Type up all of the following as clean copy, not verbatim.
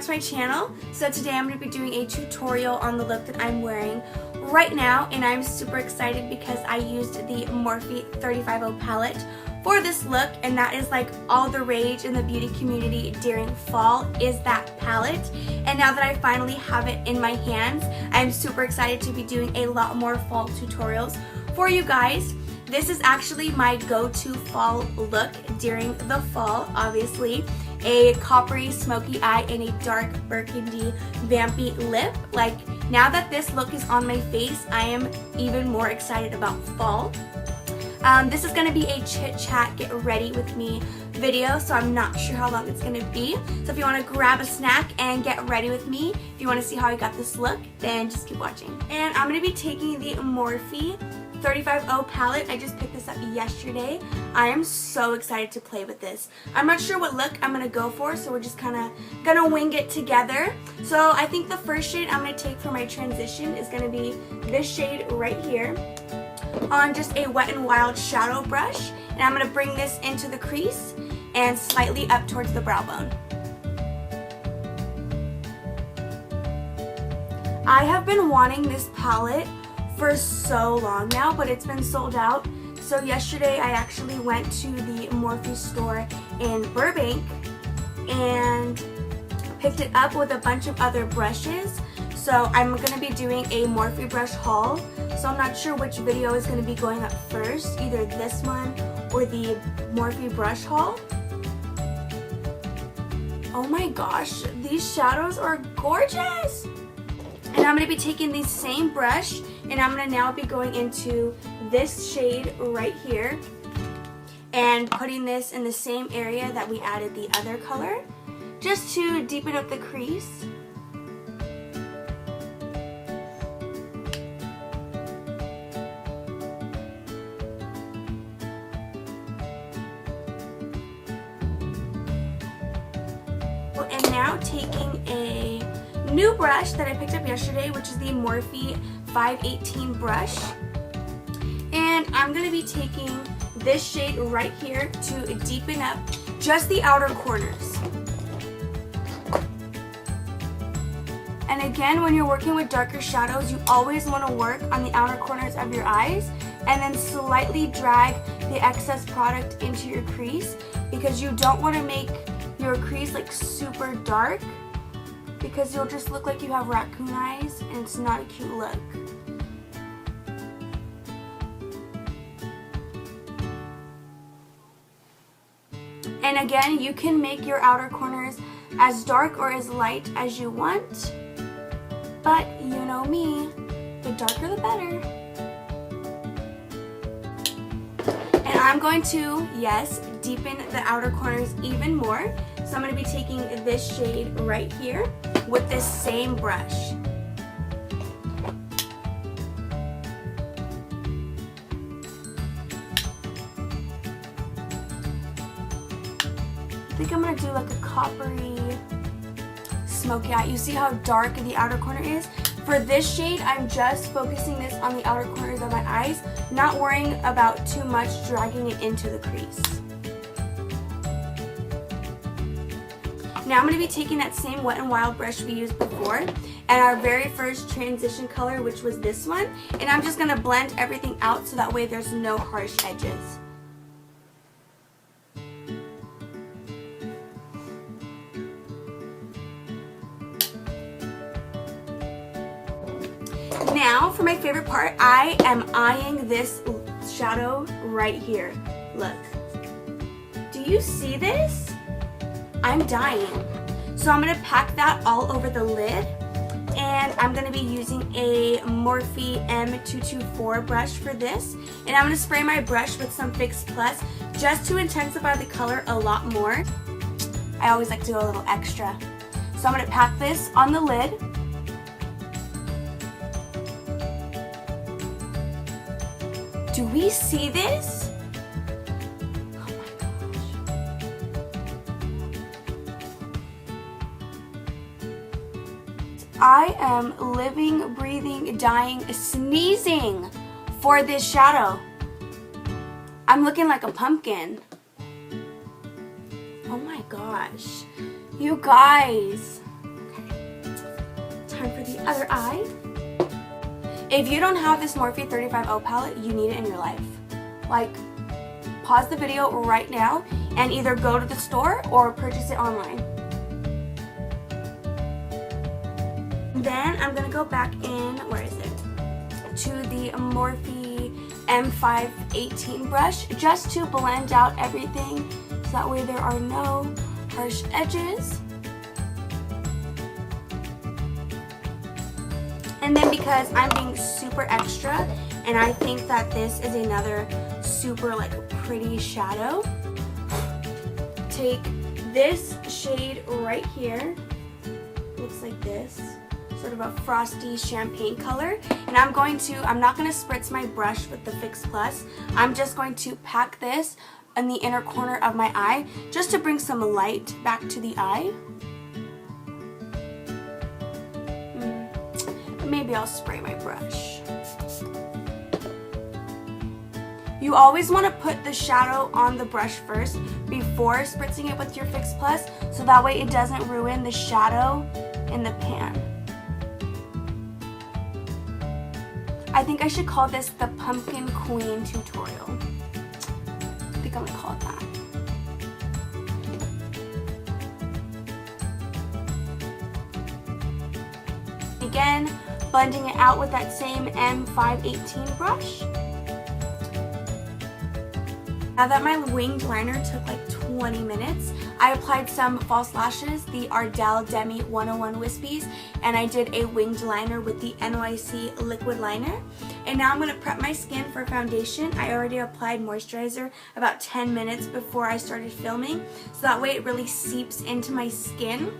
to my channel. So today I'm going to be doing a tutorial on the look that I'm wearing right now, and I'm super excited because I used the Morphe 350 palette for this look, and that is like all the rage in the beauty community during fall is that palette. And now that I finally have it in my hands, I'm super excited to be doing a lot more fall tutorials for you guys. This is actually my go-to fall look during the fall, obviously. A coppery smoky eye and a dark burgundy vampy lip. Like, now that this look is on my face, I am even more excited about fall. This is going to be a chit-chat get ready with me video, so I'm not sure how long it's going to be. So if you want to grab a snack and get ready with me, if you want to see how I got this look, then just keep watching. And I'm going to be taking the Morphe 350 palette. I just picked this up yesterday. I am so excited to play with this. I'm not sure what look I'm going to go for, so we're just kind of going to wing it together. So I think the first shade I'm going to take for my transition is going to be this shade right here on just a Wet n Wild shadow brush. And I'm going to bring this into the crease and slightly up towards the brow bone. I have been wanting this palette for so long now, but it's been sold out. So yesterday I actually went to the Morphe store in Burbank and picked it up with a bunch of other brushes. So I'm going to be doing a Morphe brush haul. So I'm not sure which video is going to be going up first, either this one or the Morphe brush haul. Oh my gosh, these shadows are gorgeous! And I'm going to be taking the same brush, and I'm going to now be going into this shade right here and putting this in the same area that we added the other color, just to deepen up the crease. And now taking a new brush that I picked up yesterday, which is the Morphe 518 brush, and I'm going to be taking this shade right here to deepen up just the outer corners. And again, when you're working with darker shadows, you always want to work on the outer corners of your eyes and then slightly drag the excess product into your crease, because you don't want to make your crease like super dark, because you'll just look like you have raccoon eyes and it's not a cute look. And again, you can make your outer corners as dark or as light as you want, but you know me, the darker the better. And I'm going to, yes, deepen the outer corners even more. So I'm going to be taking this shade right here with this same brush. I think I'm going to do like a coppery smoky eye. You see how dark the outer corner is? For this shade, I'm just focusing this on the outer corners of my eyes, not worrying about too much dragging it into the crease. Now I'm going to be taking that same Wet n Wild brush we used before and our very first transition color, which was this one, and I'm just going to blend everything out so that way there's no harsh edges. Now for my favorite part, I am eyeing this shadow right here. Look. Do you see this? I'm dying. So I'm going to pack that all over the lid, and I'm going to be using a Morphe M224 brush for this, and I'm going to spray my brush with some Fix Plus just to intensify the color a lot more. I always like to do a little extra. So I'm going to pack this on the lid. Do we see this? I am living, breathing, dying, sneezing for this shadow. I'm looking like a pumpkin. Oh my gosh. You guys. time for the other eye. If you don't have this Morphe 35O palette, you need it in your life. Like, pause the video right now and either go to the store or purchase it online. Then I'm going to go back in, where is it, to the Morphe M518 brush just to blend out everything so that way there are no harsh edges. And then because I'm being super extra and I think that this is another super like pretty shadow, take this shade right here, looks like this, sort of a frosty champagne color, and I'm not going to spritz my brush with the Fix Plus. I'm just going to pack this in the inner corner of my eye just to bring some light back to the eye. Maybe I'll spray my brush. You always want to put the shadow on the brush first before spritzing it with your Fix Plus, so that way it doesn't ruin the shadow in the pan. I think I should call this the Pumpkin Queen tutorial. I think I'm gonna call it that. Again, blending it out with that same M518 brush. Now that my winged liner took like 20 minutes, I applied some false lashes, the Ardell Demi 101 Wispies, and I did a winged liner with the NYC liquid liner. And now I'm going to prep my skin for foundation. I already applied moisturizer about 10 minutes before I started filming, so that way it really seeps into my skin.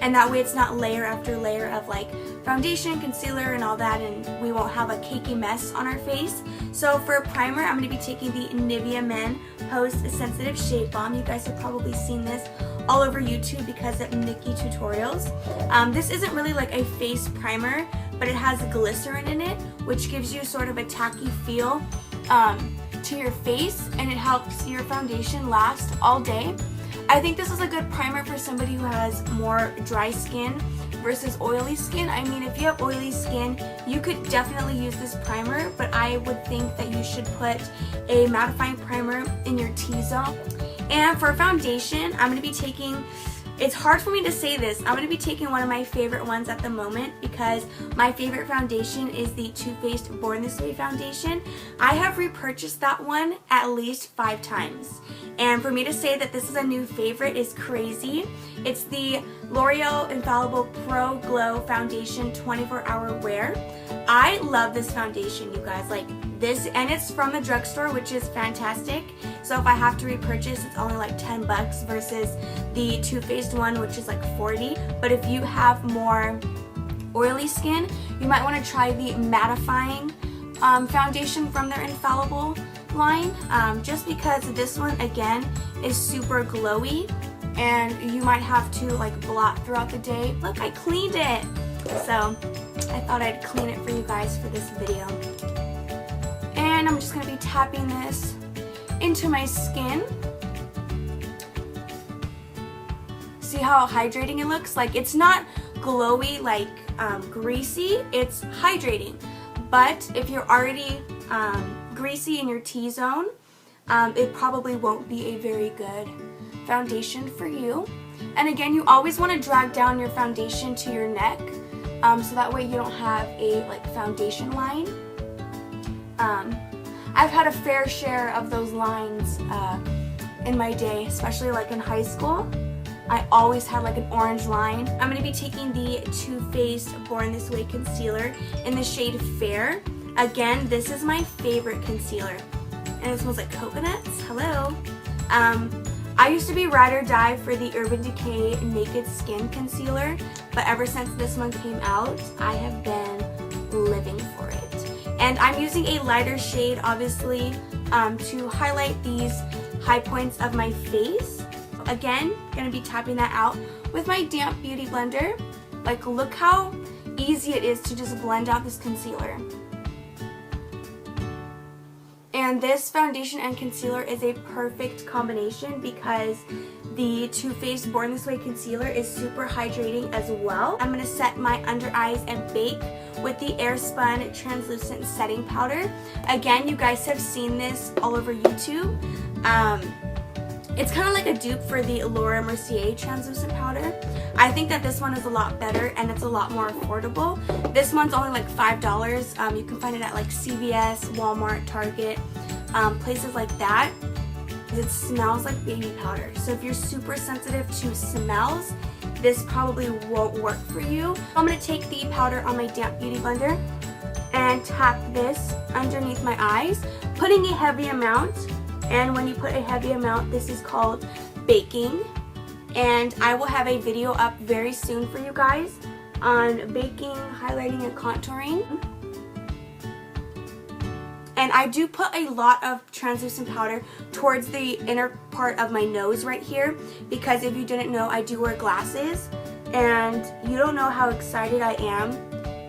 And that way it's not layer after layer of like foundation, concealer, and all that, and we won't have a cakey mess on our face. So for a primer, I'm going to be taking the Nivea Men Post Sensitive Shade Balm. You guys have probably seen this all over YouTube because of Nikki tutorials. This isn't really like a face primer, but it has glycerin in it, which gives you sort of a tacky feel to your face, and it helps your foundation last all day. I think this is a good primer for somebody who has more dry skin versus oily skin. I mean, if you have oily skin, you could definitely use this primer, but I would think that you should put a mattifying primer in your T-zone. And for foundation, I'm going to be taking, it's hard for me to say this, I'm going to be taking one of my favorite ones at the moment because my favorite foundation is the Too Faced Born This Way foundation. I have repurchased that one at least 5 times. And for me to say that this is a new favorite is crazy. It's the L'Oreal Infallible Pro Glow Foundation 24-Hour Wear. I love this foundation, you guys. Like this, and it's from the drugstore, which is fantastic. So if I have to repurchase, it's only like 10 bucks versus the Too Faced one, which is like 40. But if you have more oily skin, you might want to try the mattifying foundation from their Infallible line, just because this one again is super glowy and you might have to like blot throughout the day. Look, I cleaned it, so I thought I'd clean it for you guys for this video. And I'm just going to be tapping this into my skin. See how hydrating it looks? Like, it's not glowy like greasy, it's hydrating. But if you're already greasy in your T-zone, it probably won't be a very good foundation for you. And again, you always want to drag down your foundation to your neck, so that way you don't have a like foundation line. I've had a fair share of those lines in my day, especially like in high school. I always had like an orange line. I'm going to be taking the Too Faced Born This Way concealer in the shade Fair. Again, this is my favorite concealer, and it smells like coconuts. Hello. I used to be ride or die for the Urban Decay Naked Skin Concealer, but ever since this one came out, I have been living for it. And I'm using a lighter shade, obviously, to highlight these high points of my face. Again, gonna be tapping that out with my damp beauty blender. Like, look how easy it is to just blend out this concealer. And this foundation and concealer is a perfect combination because the Too Faced Born This Way concealer is super hydrating as well. I'm going to set my under eyes and bake with the Airspun translucent setting powder. Again, you guys have seen this all over YouTube. It's kind of like a dupe for the Laura Mercier translucent powder. I think that this one is a lot better and it's a lot more affordable. This one's only like $5. You can find it at like CVS, Walmart, Target, places like that. It smells like baby powder. So if you're super sensitive to smells, this probably won't work for you. I'm going to take the powder on my damp beauty blender and tap this underneath my eyes, putting a heavy amount. And when you put a heavy amount, this is called baking. And I will have a video up very soon for you guys on baking, highlighting, and contouring. And I do put a lot of translucent powder towards the inner part of my nose right here, because if you didn't know, I do wear glasses, and you don't know how excited I am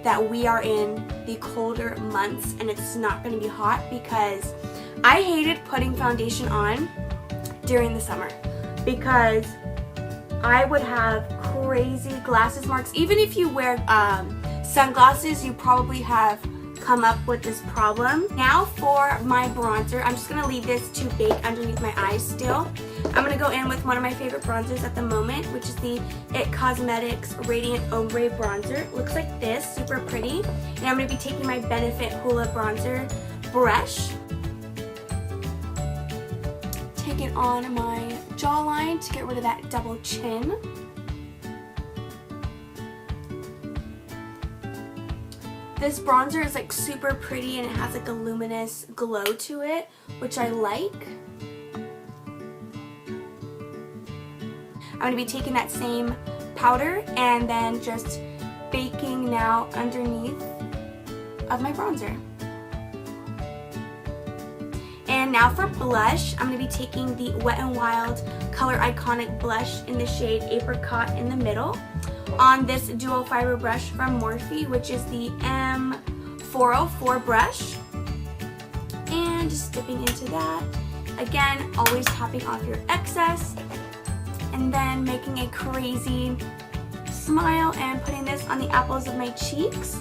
that we are in the colder months and it's not going to be hot, because I hated putting foundation on during the summer because I would have crazy glasses marks. Even if you wear sunglasses, you probably have come up with this problem. Now for my bronzer, I'm just going to leave this to bake underneath my eyes still. I'm going to go in with one of my favorite bronzers at the moment, which is the It Cosmetics Radiant Ombre Bronzer. It looks like this, super pretty. And I'm going to be taking my Benefit Hoola Bronzer brush, take it on my jawline to get rid of that double chin. This bronzer is like super pretty and it has like a luminous glow to it, which I like. I'm going to be taking that same powder and then just baking now underneath of my bronzer. And now for blush, I'm going to be taking the Wet n Wild Color Iconic blush in the shade Apricot in the middle on this dual fiber brush from Morphe, which is the M404 brush. And just dipping into that. Again, always tapping off your excess. And then making a crazy smile and putting this on the apples of my cheeks.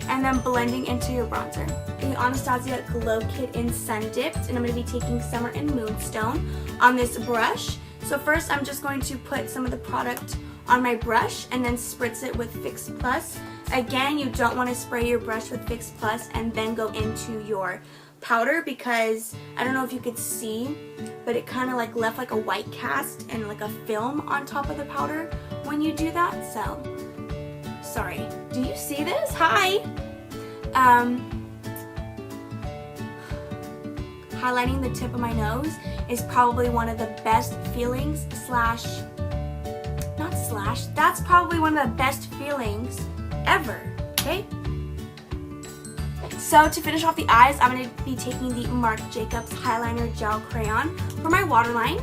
And then blending into your bronzer. The Anastasia Glow Kit in Sun Dipped, and I'm going to be taking Summer and Moonstone on this brush. So first I'm just going to put some of the product on my brush and then spritz it with Fix Plus. Again, you don't want to spray your brush with Fix Plus and then go into your powder, because I don't know if you could see, but it kind of like left like a white cast and like a film on top of the powder when you do that. So sorry, do you see this? Hi! Highlighting the tip of my nose is probably one of the best feelings that's probably one of the best feelings ever, okay? So to finish off the eyes, I'm going to be taking the Marc Jacobs Highliner Gel Crayon for my waterline.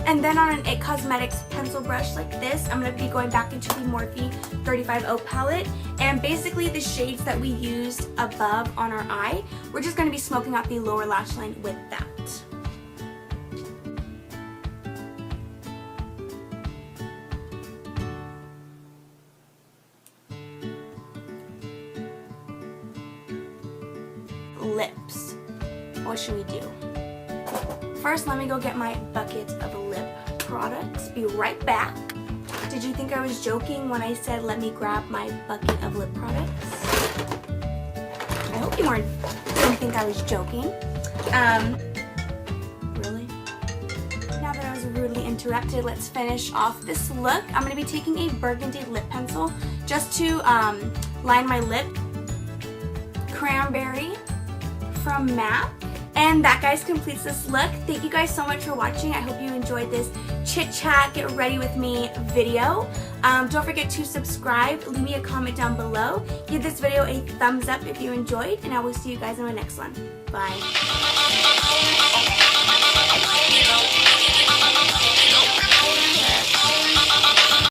And then on an It Cosmetics pencil brush like this, I'm going to be going back into the Morphe 35O palette. And basically the shades that we used above on our eye, we're just going to be smoking out the lower lash line with that. Lips. What should we do? First, let me go get my bucket of lip products. Be right back. Did you think I was joking when I said let me grab my bucket of lip products? I hope you didn't think I was joking. Really? Now that I was rudely interrupted, let's finish off this look. I'm going to be taking a burgundy lip pencil just to line my lip. Cranberry from MAC. And that, guys, completes this look. Thank you guys so much for watching. I hope you enjoyed this chit-chat, get ready with me video. Don't forget to subscribe, leave me a comment down below, give this video a thumbs up if you enjoyed, and I will see you guys in my next one. Bye.